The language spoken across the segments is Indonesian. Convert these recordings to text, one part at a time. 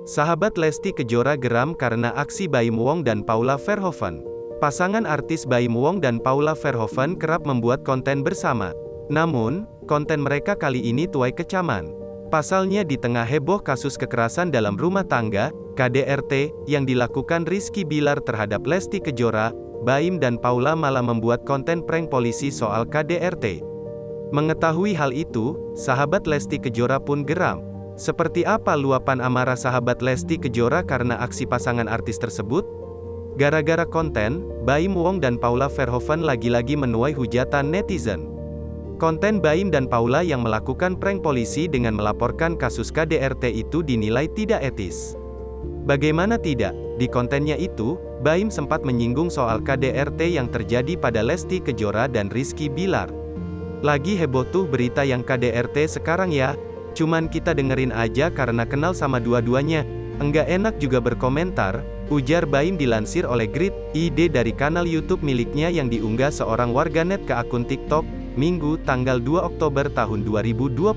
Sahabat Lesti Kejora geram karena aksi Baim Wong dan Paula Verhoeven. Pasangan artis Baim Wong dan Paula Verhoeven kerap membuat konten bersama. Namun, konten mereka kali ini tuai kecaman. Pasalnya di tengah heboh kasus kekerasan dalam rumah tangga, KDRT, yang dilakukan Rizky Bilar terhadap Lesti Kejora, Baim dan Paula malah membuat konten prank polisi soal KDRT. Mengetahui hal itu, sahabat Lesti Kejora pun geram. Seperti apa luapan amarah sahabat Lesti Kejora karena aksi pasangan artis tersebut? Gara-gara konten, Baim Wong dan Paula Verhoeven lagi-lagi menuai hujatan netizen. Konten Baim dan Paula yang melakukan prank polisi dengan melaporkan kasus KDRT itu dinilai tidak etis. Bagaimana tidak, di kontennya itu, Baim sempat menyinggung soal KDRT yang terjadi pada Lesti Kejora dan Rizky Bilar. Lagi heboh tuh berita yang KDRT sekarang ya. Cuman kita dengerin aja karena kenal sama dua-duanya. Enggak enak juga berkomentar, ujar Baim dilansir oleh Grid.id dari kanal YouTube miliknya yang diunggah seorang warganet ke akun TikTok, Minggu, tanggal 2 Oktober tahun 2022.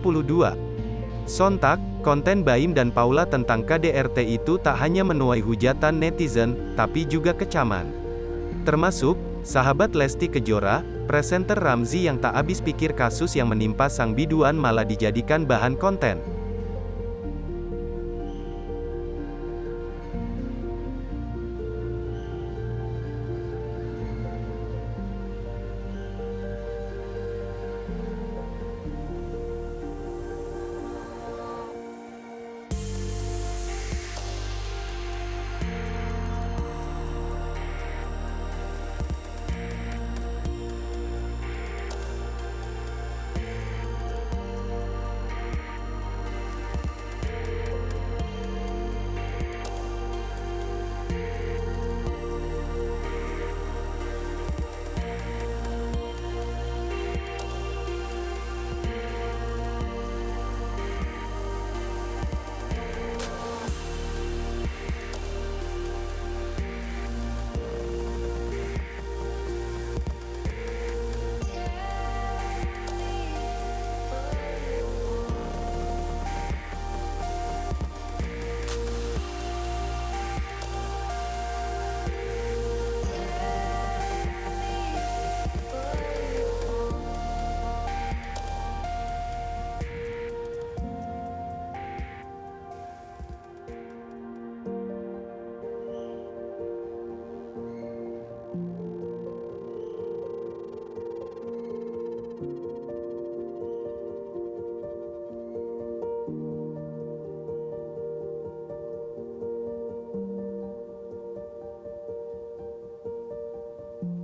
Sontak, konten Baim dan Paula tentang KDRT itu tak hanya menuai hujatan netizen, tapi juga kecaman. Termasuk, sahabat Lesti Kejora, presenter Ramzy yang tak habis pikir kasus yang menimpa sang biduan malah dijadikan bahan konten.